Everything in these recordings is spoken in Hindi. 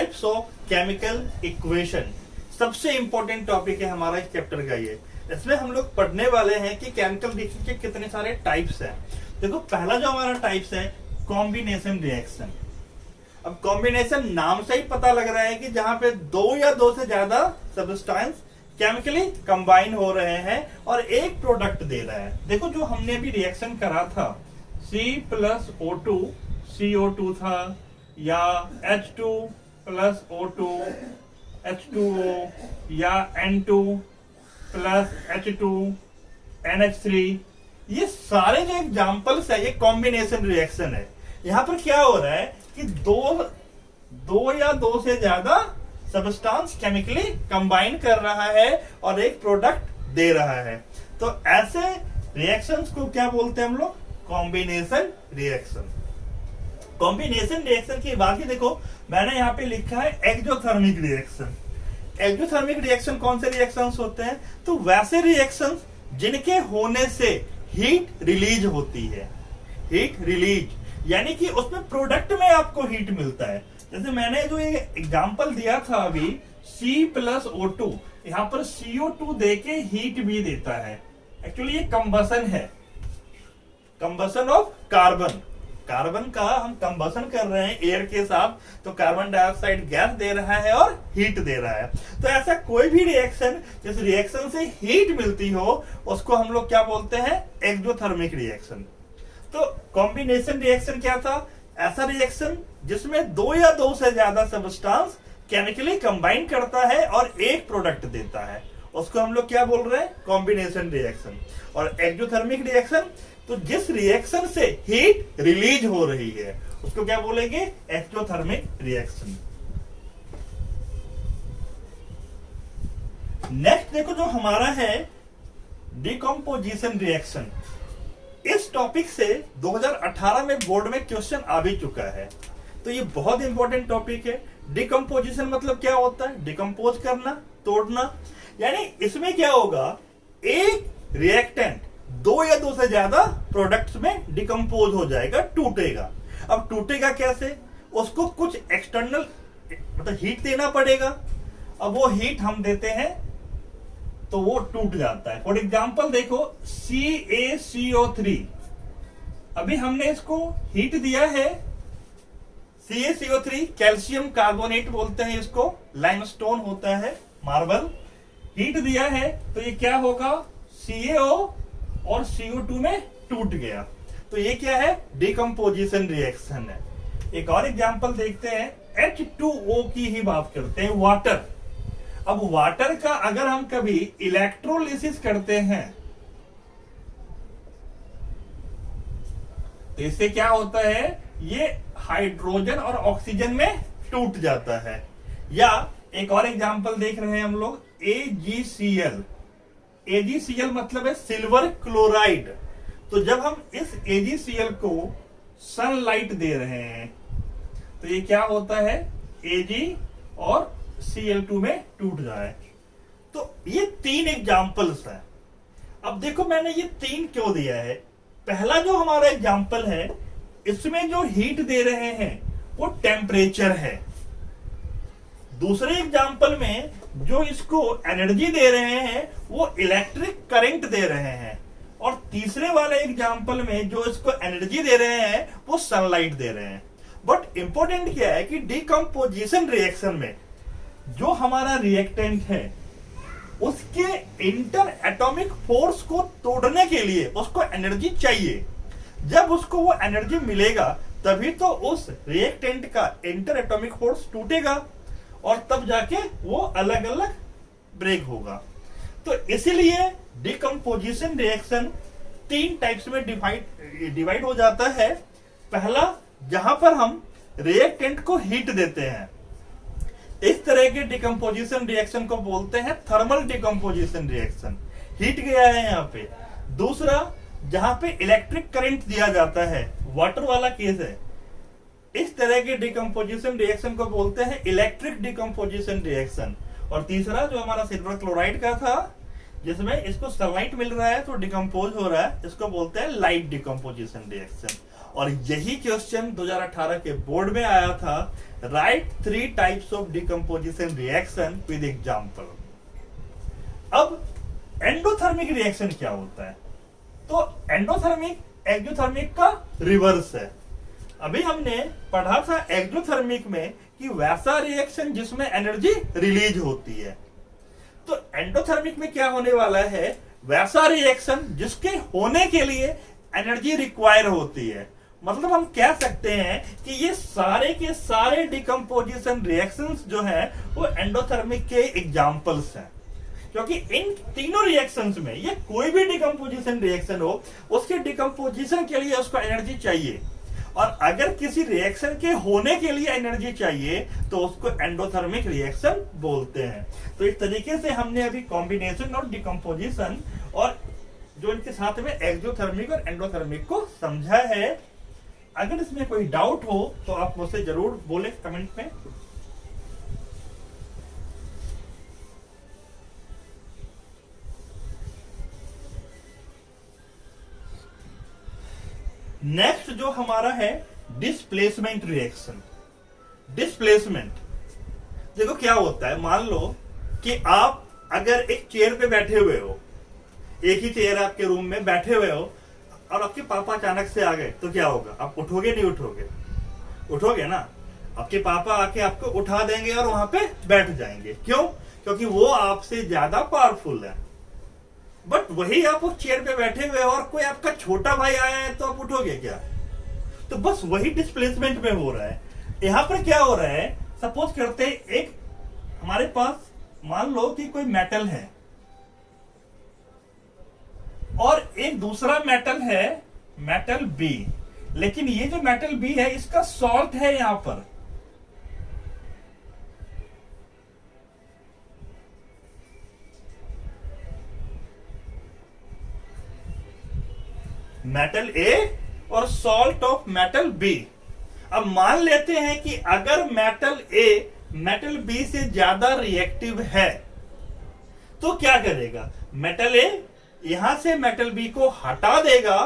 टाइप्स ऑफ केमिकल इक्वेशन सबसे इंपॉर्टेंट टॉपिक है हमारा इस चैप्टर का। ये इसमें हम लोग पढ़ने वाले हैं कि केमिकल रिएक्शन के कितने सारे टाइप्स हैं। देखो पहला जो हमारा टाइप्स है कॉम्बिनेशन रिएक्शन। अब कॉम्बिनेशन नाम से ही पता लग रहा है कि जहां पे दो या दो से ज्यादा सब्सटेंस केमिकली कंबाइन हो रहे हैं और एक प्रोडक्ट दे रहा है। देखो जो हमने अभी रिएक्शन करा था C+O2 CO2 था, या H2 + O2 H2O, या N2 + H2 NH3, ये सारे जो एग्जांपल्स है ये कॉम्बिनेशन रिएक्शन है। यहां पर क्या हो रहा है कि दो या दो से ज्यादा सब्सटेंस केमिकली कंबाइन कर रहा है और एक प्रोडक्ट दे रहा है। तो ऐसे रिएक्शंस को क्या बोलते हैं हम लोग? Combination reaction. कॉम्बिनेशन रिएक्शन की बात ही देखो मैंने यहाँ पे लिखा है एक्सोथर्मिक रिएक्शन। एक्सोथर्मिक रिएक्शन कौन से रिएक्शंस होते हैं? तो वैसे रिएक्शंस जिनके होने से हीट रिलीज होती है। हीट रिलीज यानी कि उसमें प्रोडक्ट में आपको हीट मिलता है। जैसे मैंने जो ये एग्जांपल दिया था अभी C+O2, यहाँ पर CO2 देके हीट भी देता है। एक्चुअली ये कंबसन है, कंबसन ऑफ कार्बन। कार्बन का हम कंबसन कर रहे हैं एयर के साथ, तो कार्बन डाइऑक्साइड गैस दे रहा है और हीट दे रहा है। तो ऐसा कोई भी रिएक्शन जिस रिएक्शन से हीट मिलती हो उसको हम लोग क्या बोलते हैं? Exothermic reaction. तो कॉम्बिनेशन रिएक्शन क्या था? ऐसा रिएक्शन जिसमें दो या दो से ज्यादा सब्सटेंस केमिकली कंबाइन करता है और एक प्रोडक्ट देता है, उसको हम लोग क्या बोल रहे हैं? Combination reaction. और एक्सोथर्मिक रिएक्शन तो जिस रिएक्शन से हीट रिलीज हो रही है उसको क्या बोलेंगे? Exothermic reaction. नेक्स्ट देखो जो हमारा है डिकम्पोजिशन रिएक्शन। इस टॉपिक से 2018 में बोर्ड में क्वेश्चन आ भी चुका है, तो ये बहुत इंपॉर्टेंट टॉपिक है। डिकम्पोजिशन मतलब क्या होता है? डिकम्पोज करना, तोड़ना। यानी इसमें क्या होगा, एक रिएक्टेंट दो या दो से ज्यादा प्रोडक्ट्स में डिकम्पोज हो जाएगा, टूटेगा। अब टूटेगा कैसे? उसको कुछ एक्सटर्नल मतलब हीट देना पड़ेगा। अब वो हीट हम देते हैं तो वो टूट जाता है। फॉर एग्जाम्पल देखो CaCO3, अभी हमने इसको हीट दिया है। CaCO3 कैल्शियम कार्बोनेट बोलते हैं इसको, लाइमस्टोन होता है, मार्बल। हीट दिया है तो ये क्या होगा? CaO और CO2 में टूट गया। तो ये क्या है? डिकम्पोजिशन रिएक्शन है। एक और एग्जांपल देखते हैं, H2O की ही बात करते हैं, वाटर। अब वाटर का अगर हम कभी इलेक्ट्रोलिसिस करते हैं तो इससे क्या होता है? ये हाइड्रोजन और ऑक्सीजन में टूट जाता है। या एक और एग्जांपल देख रहे हैं हम लोग, AgCl। AgCl मतलब है सिल्वर क्लोराइड। तो जब हम इस AgCl को सनलाइट दे रहे हैं तो ये क्या होता है? Ag और Cl2 में टूट जाए। तो ये तीन एग्जाम्पल्स हैं। अब देखो मैंने ये तीन क्यों दिया है? पहला जो हमारा एग्जाम्पल है इसमें जो हीट दे रहे हैं वो टेम्परेचर है। दूसरे एग्जाम्पल में जो इसको एनर्जी दे रहे हैं वो इलेक्ट्रिक करंट दे रहे हैं। और तीसरे वाले एग्जाम्पल में जो इसको एनर्जी दे रहे हैं वो सनलाइट दे रहे हैं। बट इंपॉर्टेंट क्या है कि डिकम्पोजिशन रिएक्शन में जो हमारा रिएक्टेंट है उसके इंटर एटॉमिक फोर्स को तोड़ने के लिए उसको एनर्जी चाहिए। जब उसको वो एनर्जी मिलेगा तभी तो उस रिएक्टेंट का इंटर एटॉमिक फोर्स टूटेगा और तब जाके वो अलग अलग ब्रेक होगा। तो इसीलिए डिकम्पोजिशन रिएक्शन तीन टाइप्स में डिवाइड हो जाता है। पहला, जहां पर हम रिएक्टेंट को हीट देते हैं, इस तरह के डिकम्पोजिशन रिएक्शन को बोलते हैं थर्मल डिकम्पोजिशन रिएक्शन। हीट गया है यहाँ पे। दूसरा, जहां पे इलेक्ट्रिक करंट दिया जाता है, वाटर वाला केस है, इस तरह के डिकम्पोजिशन रिएक्शन को बोलते हैं इलेक्ट्रिक डिकम्पोजिशन रिएक्शन। और तीसरा जो हमारा सिल्वर क्लोराइड का था जिसमें इसको सनलाइट मिल रहा है तो डिकम्पोज हो रहा है, इसको बोलते हैं लाइट डिकम्पोजिशन रिएक्शन। और यही क्वेश्चन 2018 के बोर्ड में आया था, right 3 types of decomposition reaction with example. अब एंडोथर्मिक रिएक्शन क्या होता है? तो एंडोथर्मिक एक्सोथर्मिक का रिवर्स है। अभी हमने पढ़ा था एक्सोथर्मिक में कि वैसा रिएक्शन जिसमें एनर्जी रिलीज होती है। तो एंडोथर्मिक में क्या होने वाला है? वैसा रिएक्शन जिसके होने के लिए एनर्जी रिक्वायर होती है। मतलब हम कह सकते हैं कि ये सारे के सारे डिकम्पोजिशन रिएक्शंस जो हैं वो एंडोथर्मिक के एग्जांपल्स हैं, क्योंकि इन तीनों रिएक्शंस में ये कोई भी डिकम्पोजिशन रिएक्शन हो, उसके डिकम्पोजिशन के लिए उसको एनर्जी चाहिए, और अगर किसी रिएक्शन के होने के लिए एनर्जी चाहिए तो उसको एंडोथर्मिक रिएक्शन बोलते हैं। तो इस तरीके से हमने अभी कॉम्बिनेशन और डिकम्पोजिशन और जो इनके साथ में एक्सोथर्मिक और एंडोथर्मिक को समझा है। अगर इसमें कोई डाउट हो तो आप मुझसे जरूर बोले कमेंट में। नेक्स्ट जो हमारा है डिस्प्लेसमेंट रिएक्शन। डिस्प्लेसमेंट देखो क्या होता है, मान लो कि आप अगर एक चेयर पे बैठे हुए हो, एक ही चेयर आपके रूम में बैठे हुए हो, और आपके पापा अचानक से आ गए तो क्या होगा? आप उठोगे नहीं उठोगे? उठोगे ना। आपके पापा आके आपको उठा देंगे और वहां पे बैठ जाएंगे। क्यों? क्योंकि वो आपसे ज्यादा पावरफुल है। बट वही आप उस चेयर पे बैठे हुए हो और कोई आपका छोटा भाई आया है तो आप उठोगे क्या? तो बस वही डिस्प्लेसमेंट में हो रहा है। यहां पर क्या हो रहा है, सपोज करते एक हमारे पास मान लो कि कोई मेटल है और एक दूसरा मेटल है, मेटल बी, लेकिन ये जो मेटल बी है इसका सॉल्ट है यहां पर। मेटल ए और सॉल्ट ऑफ मेटल बी। अब मान लेते हैं कि अगर मेटल ए मेटल बी से ज्यादा रिएक्टिव है तो क्या करेगा? मेटल ए यहां से मेटल बी को हटा देगा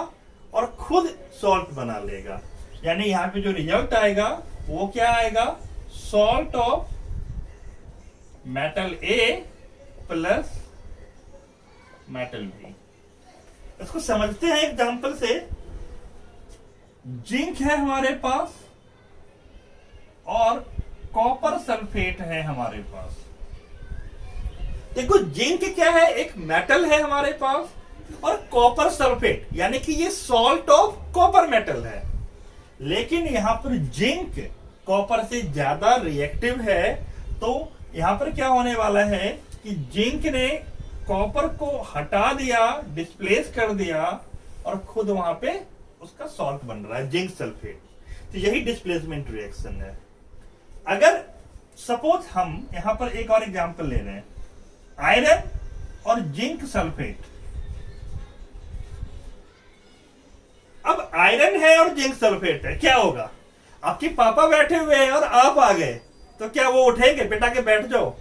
और खुद सॉल्ट बना लेगा। यानी यहां पे जो रिजल्ट आएगा वो क्या आएगा? Salt of metal A plus metal B. इसको समझते हैं एग्जांपल से। जिंक है हमारे पास और कॉपर सल्फेट है हमारे पास। देखो जिंक क्या है? एक मेटल है हमारे पास, और कॉपर सल्फेट यानी कि ये सॉल्ट ऑफ कॉपर मेटल है। लेकिन यहां पर जिंक कॉपर से ज्यादा रिएक्टिव है, तो यहां पर क्या होने वाला है कि जिंक ने कॉपर को हटा दिया, डिस्प्लेस कर दिया, और खुद वहां पे उसका सॉल्ट बन रहा है, जिंक सल्फेट। तो यही डिस्प्लेसमेंट रिएक्शन है। अगर सपोज हम यहां पर एक और एग्जांपल ले रहे हैं, आयरन और जिंक सल्फेट। अब आयरन है और जिंक सल्फेट है, क्या होगा? आपके पापा बैठे हुए हैं और आप आ गए तो क्या वो उठेंगे? बेटा के बैठ जाओ,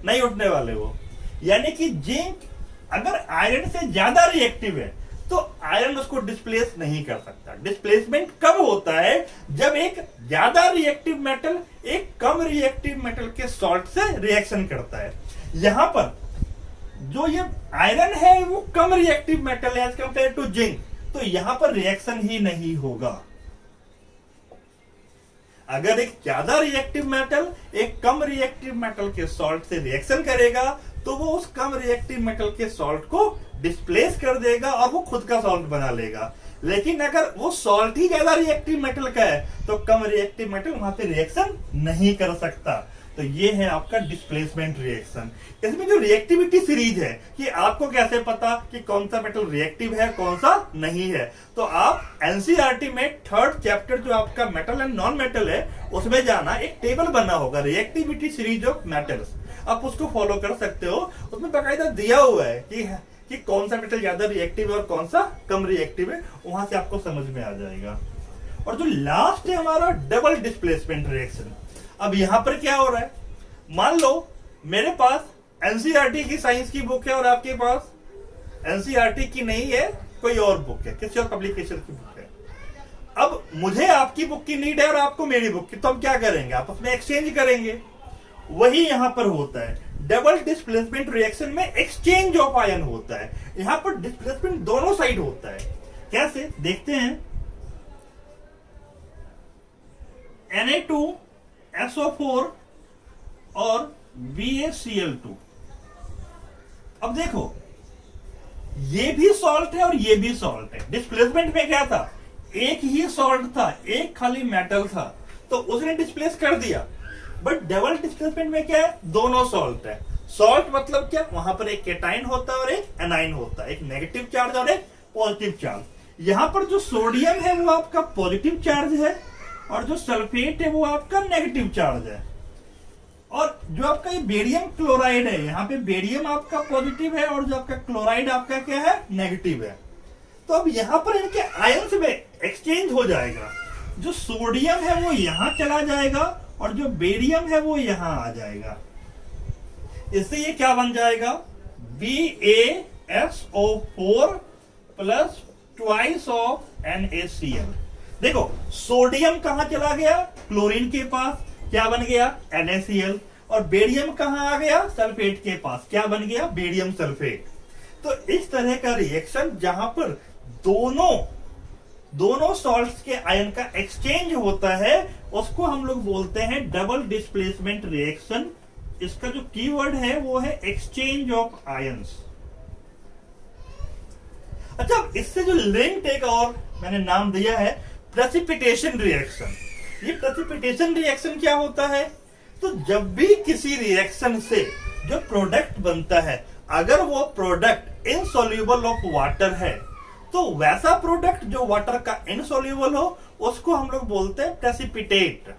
नहीं उठने वाले वो। यानी कि जिंक अगर आयरन से ज्यादा रिएक्टिव है तो आयरन उसको डिस्प्लेस नहीं कर सकता। डिस्प्लेसमेंट कब होता है? जब एक ज्यादा रिएक्टिव मेटल एक कम रिएक्टिव मेटल के सॉल्ट से रिएक्शन करता है। यहां पर जो ये आयरन है वो कम रिएक्टिव मेटल है एज कंपेयर टू जिंक, तो यहां पर रिएक्शन ही नहीं होगा। अगर एक ज्यादा रिएक्टिव मेटल एक कम रिएक्टिव मेटल के सॉल्ट से रिएक्शन करेगा तो वो उस कम रिएक्टिव मेटल के सॉल्ट को डिस्प्लेस कर देगा और वो खुद का सॉल्ट बना लेगा। लेकिन अगर वो सॉल्ट ही ज्यादा रिएक्टिव मेटल का है तो कम रिएक्टिव मेटल वहां पे रिएक्शन नहीं कर सकता। तो ये है आपका डिस्प्लेसमेंट रिएक्शन। इसमें जो रिएक्टिविटी सीरीज है कि आपको कैसे पता कि कौन सा मेटल रिएक्टिव है कौन सा नहीं है, तो आप एनसीईआरटी में 3rd चैप्टर जो आपका मेटल एंड नॉन मेटल है उसमें जाना, एक टेबल बना होगा रिएक्टिविटी सीरीज ऑफ मेटल्स, आप उसको फॉलो कर सकते हो। उसमें बाकायदा दिया हुआ है कि कौन सा मेटल ज्यादा रिएक्टिव है और कौन सा कम रिएक्टिव है, वहां से आपको समझ में आ जाएगा। और जो लास्ट है हमारा डबल डिस्प्लेसमेंट रिएक्शन। अब यहां पर क्या हो रहा है, मान लो मेरे पास एनसीईआरटी की साइंस की बुक है और आपके पास एनसीईआरटी की नहीं है, कोई और बुक है, किसी और पब्लिकेशन की बुक है। अब मुझे आपकी बुक की नीड है और आपको मेरी बुक की, तो हम क्या करेंगे, आपस में एक्सचेंज करेंगे। वही यहां पर होता है, डबल डिस्प्लेसमेंट रिएक्शन में एक्सचेंज ऑफ आयन होता है। यहां पर डिस्प्लेसमेंट दोनों साइड होता है। कैसे देखते हैं, Na2SO4 और BaCl2। अब देखो ये भी सॉल्ट है और ये भी सॉल्ट है। डिस्प्लेसमेंट में क्या था, एक ही सॉल्ट था, एक खाली मेटल था, तो उसने डिस्प्लेस कर दिया। बट डबल डिस्प्लेसमेंट में क्या है, दोनों सॉल्ट है। सॉल्ट मतलब क्या, वहां पर एक केटाइन होता है और एक एनाइन होता है, एक नेगेटिव चार्ज और एक पॉजिटिव चार्ज। यहां पर जो सोडियम है वो आपका पॉजिटिव चार्ज है और जो सल्फेट है वो आपका नेगेटिव चार्ज है। और जो आपका ये बेरियम क्लोराइड है, यहाँ पे बेरियम आपका पॉजिटिव है और जो आपका क्लोराइड आपका क्या है, नेगेटिव है। तो अब यहाँ पर इनके आयंस में एक्सचेंज हो जाएगा। जो सोडियम है वो यहां चला जाएगा और जो बेरियम है वो यहां आ जाएगा। इससे ये क्या बन जाएगा, BaSO4 plus twice of NaCl। देखो सोडियम कहां चला गया, क्लोरीन के पास, क्या बन गया, NaCl। और बेरियम कहां आ गया, सल्फेट के पास, क्या बन गया, बेरियम सल्फेट। तो इस तरह का रिएक्शन जहां पर दोनों सॉल्ट्स के आयन का एक्सचेंज होता है, उसको हम लोग बोलते हैं डबल डिस्प्लेसमेंट रिएक्शन। इसका जो कीवर्ड है वो है एक्सचेंज ऑफ आयंस। अच्छा, इससे जो लिंक्ड एक और मैंने नाम दिया है प्रेसिपिटेशन रिएक्शन। ये प्रेसिपिटेशन रिएक्शन क्या होता है, तो जब भी किसी रिएक्शन से जो प्रोडक्ट बनता है, अगर वो प्रोडक्ट इनसॉल्युबल ऑफ वाटर है, तो वैसा प्रोडक्ट जो वाटर का इनसॉल्युबल हो उसको हम लोग बोलते हैं प्रेसिपिटेट।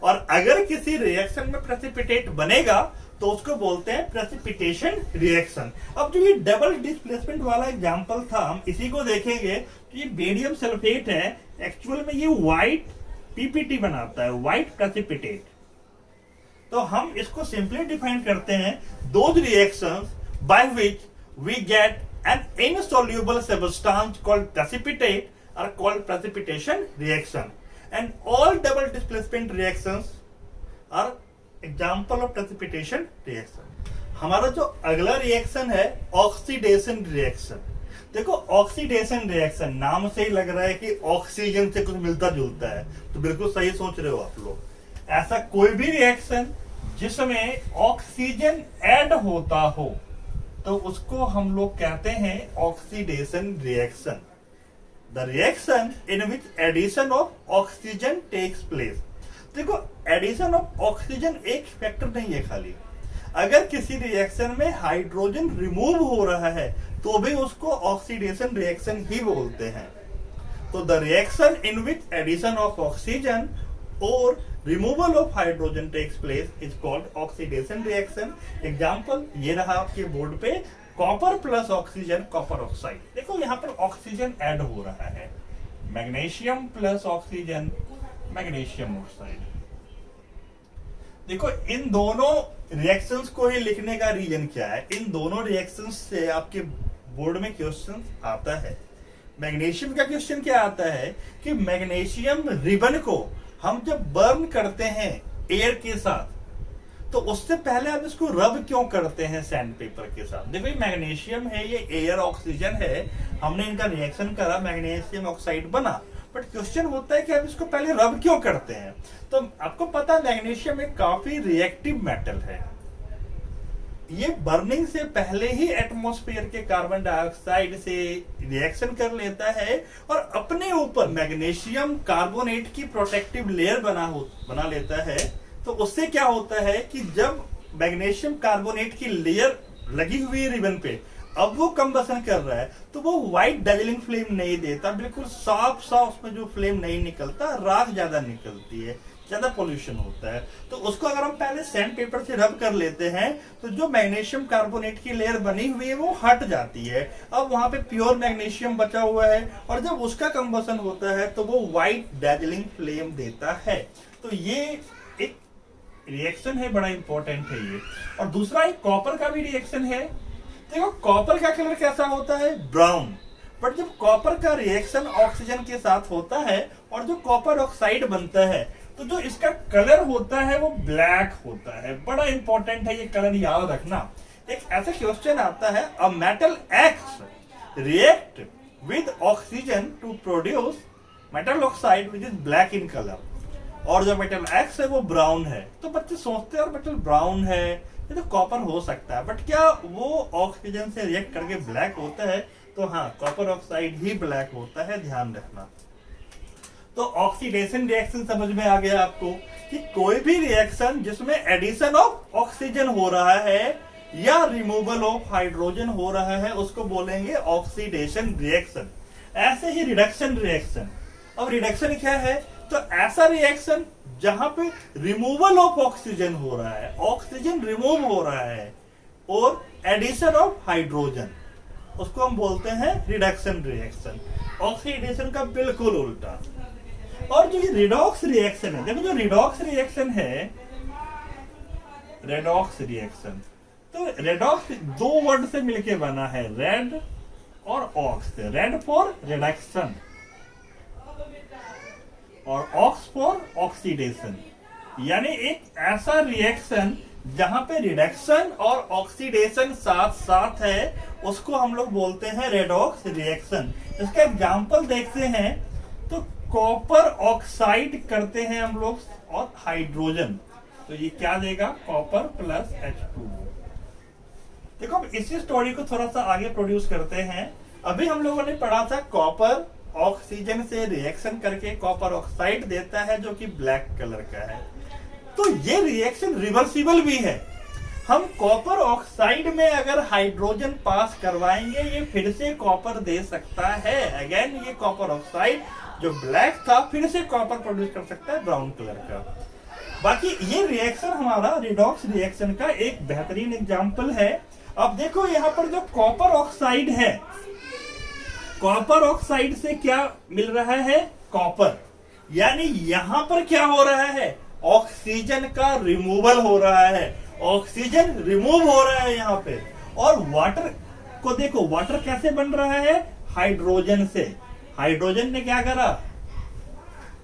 और अगर किसी रिएक्शन में प्रेसिपिटेट बनेगा तो उसको बोलते हैं प्रेसिपिटेशन रिएक्शन। अब जो ये डबल डिस्प्लेसमेंट वाला एग्जांपल था, हम इसी को देखेंगे। तो ये बेरियम सल्फेट है, एक्चुअल में ये व्हाइट पीपीटी बनाता है, व्हाइट प्रेसिपिटेट। तो हम इसको सिंपली डिफाइन करते हैं, those reactions by which we get an insoluble substance called precipitate are called precipitation reaction, and all double displacement reactions are example of precipitation reaction। हमारा जो अगला रिएक्शन है ऑक्सीडेशन रिएक्शन। देखो ऑक्सीडेशन रिएक्शन नाम से ही लग रहा है कि ऑक्सीजन से कुछ मिलता जुलता है, तो बिल्कुल सही सोच रहे हो आप लोग। ऐसा कोई भी रिएक्शन जिसमें ऑक्सीजन ऐड होता हो तो उसको हम लोग कहते हैं oxidation reaction. The reaction in which addition of oxygen takes place. देखो एडिशन ऑफ ऑक्सीजन एक फैक्टर नहीं है खाली, अगर किसी रिएक्शन में हाइड्रोजन रिमूव हो रहा है तो भी उसको ऑक्सीडेशन रिएक्शन ही बोलते हैं। तो the reaction in which addition of oxygen और removal of hydrogen takes place is called oxidation reaction. Example ये रहा आपके बोर्ड पे, copper plus oxygen, copper oxide. देखो यहाँ पर ऑक्सीजन ऐड हो रहा है, magnesium plus oxygen, magnesium oxide. देखो इन दोनों रिएक्शंस को ही लिखने का रीजन क्या है, इन दोनों रिएक्शंस से आपके बोर्ड में क्वेश्चन आता है। मैग्नीशियम का क्वेश्चन क्या आता है कि मैग्नीशियम रिबन को हम जब बर्न करते हैं एयर के साथ, तो उससे पहले हम इसको रब क्यों करते हैं सैंड पेपर के साथ। देखो मैग्नीशियम है, ये एयर ऑक्सीजन है, हमने इनका रिएक्शन करा, मैग्नीशियम ऑक्साइड बना। बट क्वेश्चन होता है कि हम इसको पहले रब क्यों करते हैं। तो आपको पता है मैग्नीशियम एक काफी रिएक्टिव मेटल है, ये बर्निंग से पहले ही एटमॉस्फेयर के कार्बन डाइऑक्साइड से रिएक्शन कर लेता है और अपने ऊपर मैग्नीशियम कार्बोनेट की प्रोटेक्टिव लेयर बना लेता है। तो उससे क्या होता है कि जब मैग्नीशियम कार्बोनेट की लेयर लगी हुई है रिबन पे, अब वो कंबसन कर रहा है, तो वो व्हाइट डैजलिंग फ्लेम नहीं देता, बिल्कुल साफ साफ उसमें जो फ्लेम नहीं निकलता, राख ज्यादा निकलती है, ज्यादा पोल्यूशन होता है। तो उसको अगर हम पहले सैंड पेपर से रब कर लेते हैं तो जो मैग्नीशियम कार्बोनेट की लेयर बनी हुई है वो हट जाती है, अब वहां पे प्योर मैग्नीशियम बचा हुआ है, और जब उसका कंबसन होता है तो वो व्हाइट डैजलिंग फ्लेम देता है। तो ये एक रिएक्शन है, बड़ा इंपॉर्टेंट है ये। और दूसरा एक कॉपर का भी रिएक्शन है। देखो कॉपर का कलर कैसा होता है, ब्राउन, बट जब कॉपर का रिएक्शन ऑक्सीजन के साथ होता है और जो कॉपर ऑक्साइड बनता है तो जो इसका कलर होता है वो ब्लैक होता है। बड़ा इंपॉर्टेंट है ये कलर, याद रखना। एक ऐसा क्वेश्चन आता है, a metal X react with oxygen to produce metal oxide which is black in colour, और जो मेटल एक्स है वो ब्राउन है। तो बच्चे सोचते हैं और मेटल ब्राउन है, ये तो कॉपर हो सकता है, बट क्या वो ऑक्सीजन से रिएक्ट करके ब्लैक होता है? तो हाँ, कॉपर ऑक्साइड ही ब्लैक होता है, ध्यान रखना। तो ऑक्सीडेशन रिएक्शन समझ में आ गया आपको कि कोई भी रिएक्शन जिसमें एडिशन ऑफ ऑक्सीजन हो रहा है या रिमूवल ऑफ हाइड्रोजन हो रहा है उसको बोलेंगे ऑक्सीडेशन रिएक्शन। ऐसे ही रिडक्शन रिएक्शन। अब रिडक्शन क्या है? तो ऐसा रिएक्शन जहां पे रिमूवल ऑफ ऑक्सीजन हो रहा है, ऑक्सीजन रिमूव हो रहा है और एडिशन ऑफ हाइड्रोजन, उसको हम बोलते हैं रिडक्शन रिएक्शन। ऑक्सीडेशन का बिल्कुल उल्टा। और जो ये रिडॉक्स रिएक्शन है, देखो जो रिडॉक्स रिएक्शन है, रेडॉक्स रिएक्शन, तो रेडॉक्स दो वर्ड से मिलके बना है, रेड और ऑक्स। रेड फॉर रिडक्शन और ऑक्स फॉर ऑक्सीडेशन। यानी एक ऐसा रिएक्शन जहां पे रिडक्शन और ऑक्सीडेशन साथ साथ है उसको हम लोग बोलते हैं रेडॉक्स रिएक्शन। इसका एग्जांपल देखते हैं तो कॉपर ऑक्साइड करते हैं हम लोग और हाइड्रोजन, तो ये क्या देगा? Copper plus H2O। देखो अब इसी स्टोरी को थोड़ा सा आगे प्रोड्यूस करते हैं। अभी हम लोगों ने पढ़ा था कॉपर ऑक्सीजन से रिएक्शन करके कॉपर ऑक्साइड देता है जो कि ब्लैक कलर का है। तो ये रिएक्शन रिवर्सिबल भी है। हम कॉपर ऑक्साइड में अगर हाइड्रोजन पास करवाएंगे ये फिर से कॉपर दे सकता है। अगेन ये कॉपर ऑक्साइड जो ब्लैक था फिर से कॉपर प्रोड्यूस कर सकता है ब्राउन कलर का। बाकी ये रिएक्शन हमारा रिडॉक्स रिएक्शन का एक बेहतरीन एग्जांपल है। अब देखो यहाँ पर जो कॉपर ऑक्साइड है, कॉपर ऑक्साइड से क्या मिल रहा है? कॉपर। यानी यहां पर क्या हो रहा है? ऑक्सीजन का रिमूवल हो रहा है, ऑक्सीजन रिमूव हो रहा है यहाँ पे। और वाटर को देखो, वाटर कैसे बन रहा है? हाइड्रोजन से। हाइड्रोजन ने क्या करा?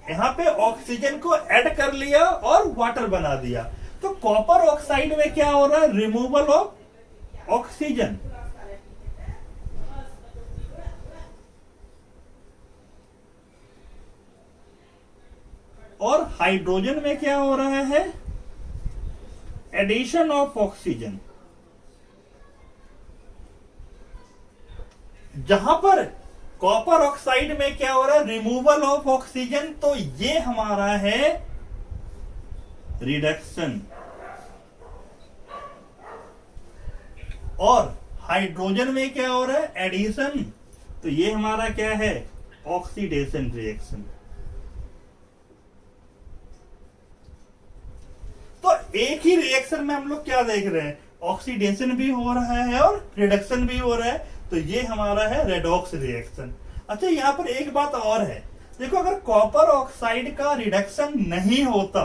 यहाँ पे ऑक्सीजन को ऐड कर लिया और वाटर बना दिया। तो कॉपर ऑक्साइड में क्या हो रहा है? Removal of oxygen. और हाइड्रोजन में क्या हो रहा है? Addition of oxygen. जहां पर कॉपर ऑक्साइड में क्या हो रहा है? रिमूवल ऑफ ऑक्सीजन, तो ये हमारा है रिडक्शन। और हाइड्रोजन में क्या हो रहा है? एडिशन, तो ये हमारा क्या है? Oxidation reaction. तो एक ही रिएक्शन में हम लोग क्या देख रहे हैं? ऑक्सीडेशन भी हो रहा है और रिडक्शन भी हो रहा है, तो ये हमारा है रेडॉक्स रिएक्शन। अच्छा, यहाँ पर एक बात और है, देखो अगर कॉपर ऑक्साइड का रिडक्शन नहीं होता,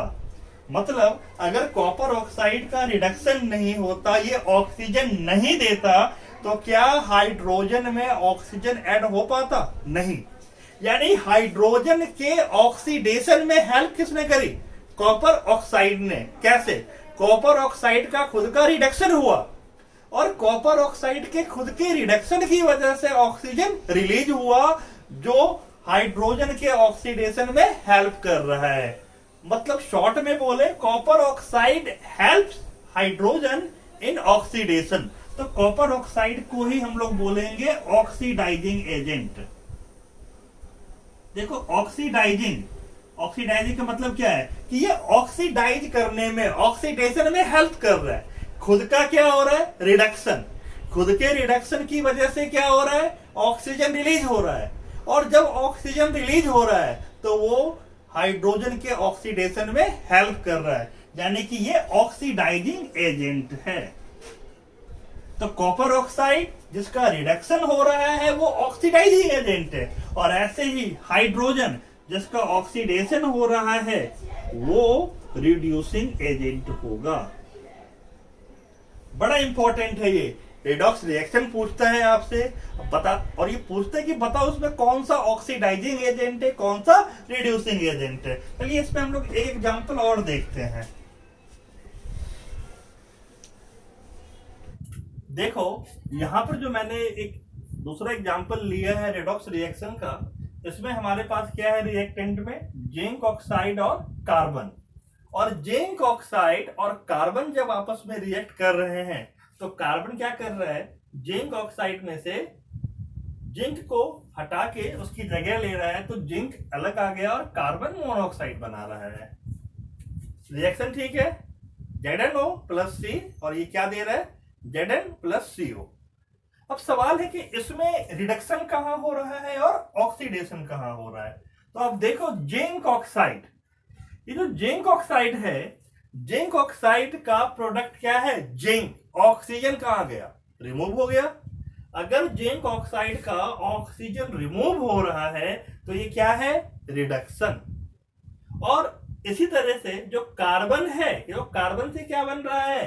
मतलब अगर कॉपर ऑक्साइड का रिडक्शन नहीं होता, ये ऑक्सीजन नहीं देता, तो क्या हाइड्रोजन में ऑक्सीजन ऐड हो पाता? नहीं। यानी हाइड्रोजन के ऑक्सीडेशन में हेल्प किसने करी? कॉपर ऑक्साइड ने। कैसे? कॉपर ऑक्साइड का खुद का रिडक्शन हुआ और कॉपर ऑक्साइड के खुद के रिडक्शन की वजह से ऑक्सीजन रिलीज हुआ जो हाइड्रोजन के ऑक्सीडेशन में हेल्प कर रहा है। मतलब शॉर्ट में बोले, copper oxide helps hydrogen in oxidation. तो कॉपर ऑक्साइड को ही हम लोग बोलेंगे ऑक्सीडाइजिंग एजेंट। देखो ऑक्सीडाइजिंग, ऑक्सीडाइजिंग का मतलब क्या है कि ये ऑक्सीडाइज करने में, ऑक्सीडेशन में हेल्प कर रहा है। खुद का क्या हो रहा है? रिडक्शन। खुद के रिडक्शन की वजह से क्या हो रहा है? ऑक्सीजन रिलीज हो रहा है। और जब ऑक्सीजन रिलीज हो रहा है तो वो हाइड्रोजन के ऑक्सीडेशन में हेल्प कर रहा है, यानी कि ये ऑक्सीडाइजिंग एजेंट है। तो कॉपर ऑक्साइड जिसका रिडक्शन हो रहा है वो ऑक्सीडाइजिंग एजेंट है, और ऐसे ही हाइड्रोजन जिसका ऑक्सीडेशन हो रहा है वो रिड्यूसिंग एजेंट होगा। बड़ा इंपॉर्टेंट है ये। रेडॉक्स रिएक्शन पूछता है आपसे, बता, और ये पूछता है कि बताओ उसमें कौन सा ऑक्सीडाइजिंग एजेंट है, कौन सा रिड्यूसिंग एजेंट है। चलिए इसमें हम लोग एक एग्जांपल और देखते हैं। देखो यहां पर जो मैंने एक दूसरा एग्जांपल लिया है रेडॉक्स रिएक्शन का, इसमें हमारे पास क्या है रिएक्टेंट में, जिंक ऑक्साइड और कार्बन। और जिंक ऑक्साइड और कार्बन जब आपस में रिएक्ट कर रहे हैं तो कार्बन क्या कर रहा है, जिंक ऑक्साइड में से जिंक को हटा के उसकी जगह ले रहा है, तो जिंक अलग आ गया और कार्बन मोनोऑक्साइड बना रहा है। रिएक्शन ठीक है, ZnO प्लस C, और ये क्या दे रहा है, Zn प्लस CO। अब सवाल है कि इसमें रिडक्शन कहां हो रहा है और ऑक्सीडेशन कहां हो रहा है। तो अब देखो जिंक ऑक्साइड, ये जो जिंक ऑक्साइड है, जिंक ऑक्साइड का प्रोडक्ट क्या है, जिंक। ऑक्सीजन कहां गया, रिमूव हो गया। अगर जिंक ऑक्साइड का ऑक्सीजन रिमूव हो रहा है तो ये क्या है, रिडक्शन। और इसी तरह से जो कार्बन है, जो कार्बन से क्या बन रहा है,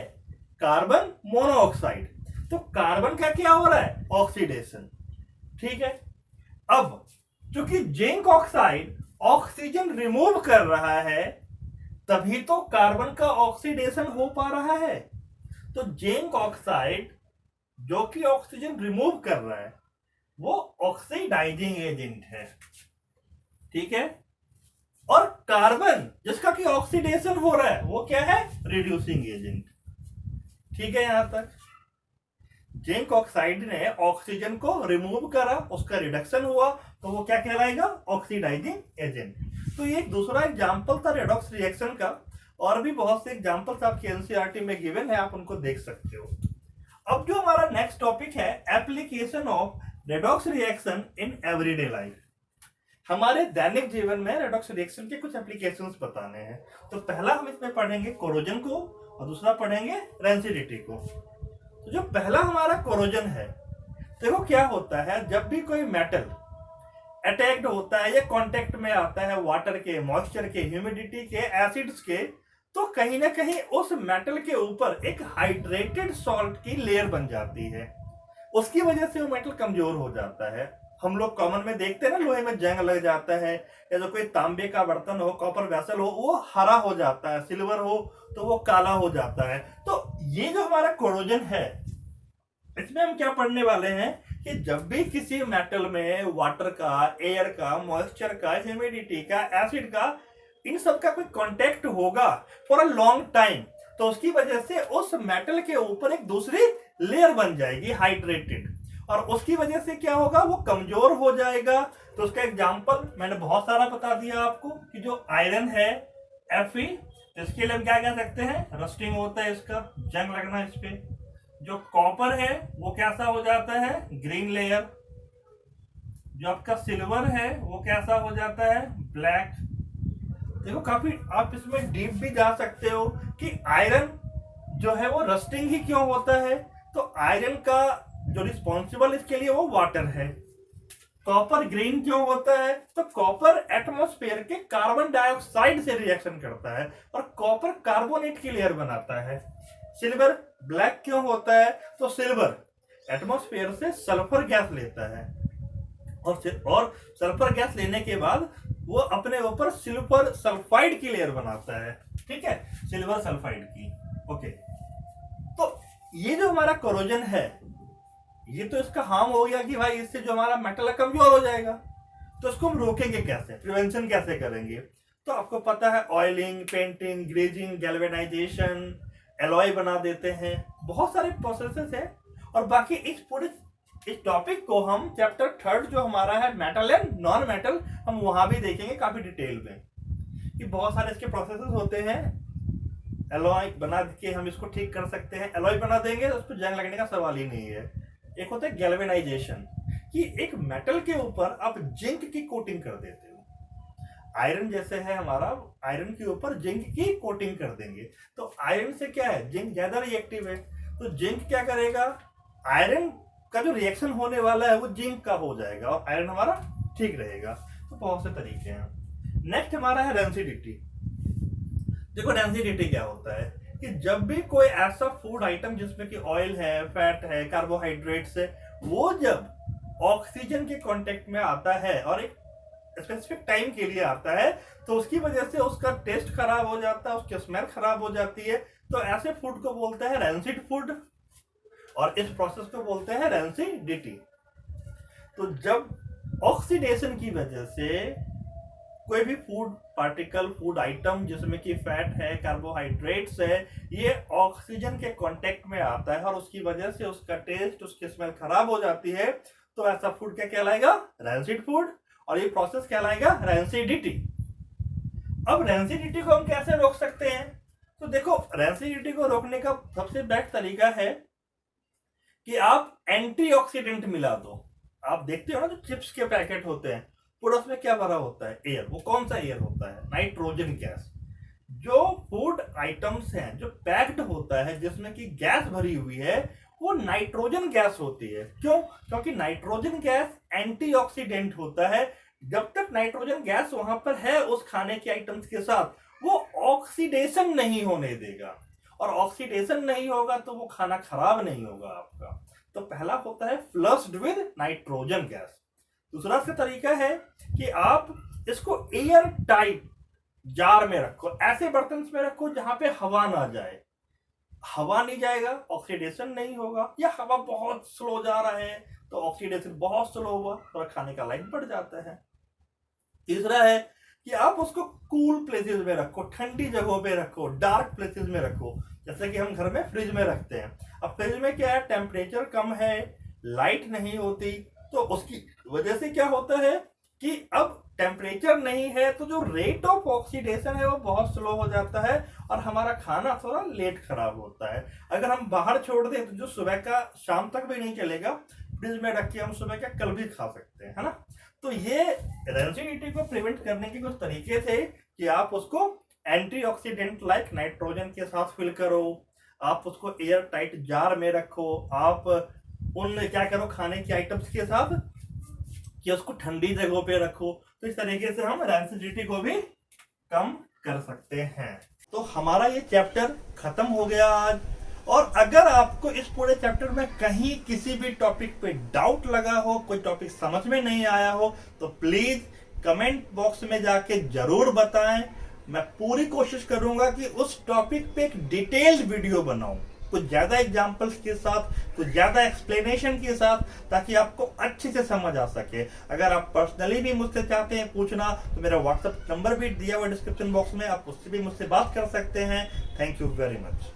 कार्बन मोनोऑक्साइड, तो कार्बन का क्या हो रहा है, ऑक्सीडेशन। ठीक है, अब चूंकि जिंक ऑक्साइड ऑक्सीजन रिमूव कर रहा है तभी तो कार्बन का ऑक्सीडेशन हो पा रहा है। तो जिंक ऑक्साइड जो कि ऑक्सीजन रिमूव कर रहा है वो ऑक्सीडाइजिंग एजेंट है। ठीक है, और कार्बन जिसका कि ऑक्सीडेशन हो रहा है वो क्या है, रिड्यूसिंग एजेंट। ठीक है, यहां तक जिंक ऑक्साइड ने ऑक्सीजन को रिमूव करा, उसका रिडक्शन हुआ, तो वो क्या कहलाएगा, ऑक्सीडाइजिंग एजेंट। तो ये एक दूसरा एग्जांपल था रेडॉक्स रिएक्शन का। और भी बहुत से एग्जांपल्स आपके एनसीईआरटी में गिवन है, आप उनको देख सकते हो। अब जो हमारा नेक्स्ट टॉपिक है, application of redox reaction in everyday life. हमारे दैनिक जीवन में रेडॉक्स रिएक्शन के कुछ एप्लीकेशंस बताने हैं। तो पहला हम इसमें पढ़ेंगे कोरोजन को और दूसरा पढ़ेंगे रेंसिडिटी को। तो जो पहला हमारा कोरोजन है, देखो क्या होता है, जब भी कोई मेटल अटैक्ड होता है या कांटेक्ट में आता है वाटर के, मॉइस्चर के, ह्यूमिडिटी के, एसिड्स के, तो कहीं ना कहीं उस मेटल के ऊपर एक हाइड्रेटेड सॉल्ट की लेयर बन जाती है। उसकी वजह से वो मेटल कमजोर हो जाता है। हम लोग कॉमन में देखते हैं ना, लोहे में जंग लग जाता है, या जो कोई तांबे का बर्तन हो, कॉपर वेसल हो, वो हरा हो जाता है, सिल्वर हो तो वो काला हो जाता है। तो ये जो हमारा कोरोजन है, इसमें हम क्या पढ़ने वाले हैं कि जब भी किसी मेटल में वाटर का, एयर का, मॉइस्चर का, ह्यूमिडिटी का, एसिड का, इन सब का कोई कांटेक्ट होगा फॉर अ लॉन्ग टाइम, तो उसकी वजह से उस मेटल के ऊपर एक दूसरी लेयर बन जाएगी हाइड्रेटेड, और उसकी वजह से क्या होगा, वो कमजोर हो जाएगा। तो उसका एग्जांपल मैंने बहुत सारा बता दिया आपको कि जो आयरन है Fe, इसके लिए हम क्या कह सकते हैं, रस्टिंग होता है, इसका जंग लगना इस पे। जो कॉपर है वो कैसा हो जाता है, ग्रीन लेयर। जो आपका सिल्वर है वो कैसा हो जाता है, ब्लैक। देखो काफी आप इसमें डीप भी जा सकते हो कि आयरन जो है वो रस्टिंग ही क्यों होता है। तो आयरन का जो रिस्पॉन्सिबल इसके लिए वो वाटर है। कॉपर ग्रीन क्यों होता है, तो कॉपर एटमॉस्फेयर के कार्बन डाइऑक्साइड से रिएक्शन करता है और कॉपर कार्बोनेट की लेयर बनाता है। सिल्वर ब्लैक क्यों होता है, तो सिल्वर एटमॉस्फेयर से सल्फर गैस लेता है और सल्फर गैस लेने के बाद वो अपने ऊपर सिल्वर सल्फाइड की लेयर बनाता है। ठीक है, सिल्वर सल्फाइड की। ओके, तो ये जो हमारा कोरोजन है, ये तो इसका हार्म हो गया कि भाई इससे जो हमारा मेटल है कमजोर हो जाएगा। तो इसको हम रोकेंगे कैसे, प्रिवेंशन कैसे करेंगे। तो आपको पता है oiling, painting, grazing, galvanisation, alloy बना देते हैं, बहुत सारे प्रोसेसेस है। और बाकी इस टॉपिक को हम चैप्टर 3 जो हमारा है मेटल एंड नॉन मेटल, हम वहां भी देखेंगे काफी डिटेल में कि बहुत सारे इसके प्रोसेसेस होते हैं। एलॉय बना के हम इसको ठीक कर सकते हैं, एलॉय बना देंगे तो उस पर जंग लगने का सवाल ही नहीं है। एक होता है गैल्वेनाइजेशन, कि एक मेटल के ऊपर आप जिंक की कोटिंग कर देते हो। आयरन जैसे है हमारा, आयरन के ऊपर जिंक की कोटिंग कर देंगे तो आयरन से क्या है, जिंक ज्यादा रिएक्टिव है, तो जिंक क्या करेगा, आयरन का जो रिएक्शन होने वाला है वो जिंक का हो जाएगा और आयरन हमारा ठीक रहेगा। तो बहुत से तरीके हैं। नेक्स्ट हमारा है डेंसिटी। देखो डेंसिटी क्या होता है, कि जब भी कोई ऐसा फूड आइटम जिसमें कि ऑयल है, फैट है, कार्बोहाइड्रेट्स है, वो जब ऑक्सीजन के कांटेक्ट में आता है और एक स्पेसिफिक टाइम के लिए आता है, तो उसकी वजह से उसका टेस्ट खराब हो जाता है, उसकी स्मेल खराब हो जाती है। तो ऐसे फूड को बोलते हैं रैंसिड फूड और इस प्रोसेस को बोलते हैं रैंसिडिटी। तो जब ऑक्सीडेशन की वजह से कोई भी फूड पार्टिकल, फूड आइटम जिसमें कि फैट है, कार्बोहाइड्रेट्स है, ये ऑक्सीजन के कांटेक्ट में आता है और उसकी वजह से उसका टेस्ट, उसकी स्मेल खराब हो जाती है, तो ऐसा फूड क्या कहलाएगा? Rancid food. और ये प्रोसेस कहलाएगा रैंसिडिटी। अब रैंसिडिटी को हम कैसे रोक सकते हैं? तो देखो, रैंसिडिटी को रोकने का सबसे बेस्ट तरीका है कि आप एंटीऑक्सीडेंट मिला दो। आप देखते हो ना, जो चिप्स के पैकेट होते हैं, पूरा उसमें क्या भरा होता है? एयर। वो कौन सा एयर होता है? Nitrogen gas. जो फूड आइटम्स हैं, जो पैक्ड होता है, जिसमें कि गैस भरी हुई है, वो नाइट्रोजन गैस होती है। क्यों? क्योंकि नाइट्रोजन गैस एंटीऑक्सीडेंट होता है। जब तक नाइट्रोजन गैस वहां पर है उस खाने के आइटम्स के साथ, वो ऑक्सीडेशन नहीं होने देगा, और ऑक्सीडेशन नहीं होगा तो वो खाना खराब नहीं होगा आपका। तो पहला होता है फ्लश्ड विद नाइट्रोजन गैस। दूसरा इसका तरीका है कि आप इसको एयर टाइट जार में रखो, ऐसे बर्तन में रखो जहां पे हवा ना जाए। हवा नहीं जाएगा, ऑक्सीडेशन नहीं होगा, या हवा बहुत स्लो जा रहा है तो ऑक्सीडेशन बहुत स्लो हुआ और खाने का लाइन बढ़ जाता है। तीसरा है कि आप उसको कूल प्लेसेस में रखो, ठंडी जगहों पे रखो, डार्क प्लेसेस में रखो, जैसे कि हम घर में फ्रिज में रखते हैं। अब फ्रिज में क्या है, टेम्परेचर कम है, लाइट नहीं होती, तो उसकी वजह से क्या होता है कि अब टेम्परेचर नहीं है तो जो रेट ऑफ ऑक्सीडेशन है वो बहुत स्लो हो जाता है और हमारा खाना थोड़ा लेट खराब होता है। अगर हम बाहर छोड़ दें तो जो सुबह का शाम तक भी नहीं चलेगा, फ्रिज में रख के हम सुबह का कल भी खा सकते हैं, है ना। तो ये रैंसिडिटी को प्रिवेंट करने के कुछ तरीके थे कि आप उसको एंटीऑक्सीडेंट लाइक नाइट्रोजन के साथ फिल करो, आप उसको एयर टाइट जार में रखो, आप उन क्या करो खाने के आइटम्स के साथ कि उसको ठंडी जगहों पे रखो। तो इस तरीके से हम रैंसिडिटी को भी कम कर सकते हैं। तो हमारा ये चैप्टर खत्म हो गया आज। और अगर आपको इस पूरे चैप्टर में कहीं किसी भी टॉपिक पे डाउट लगा हो, कोई टॉपिक समझ में नहीं आया हो, तो प्लीज कमेंट बॉक्स में जाके जरूर बताएं। मैं पूरी कोशिश करूंगा कि उस टॉपिक पे एक डिटेल्ड वीडियो बनाऊं, कुछ ज्यादा एग्जांपल्स के साथ, कुछ ज्यादा एक्सप्लेनेशन के साथ, ताकि आपको अच्छे से समझ आ सके। अगर आप पर्सनली भी मुझसे चाहते हैं पूछना तो मेरा व्हाट्सएप नंबर भी दिया हुआ डिस्क्रिप्शन बॉक्स में, आप उससे भी मुझसे बात कर सकते हैं। Thank you very much.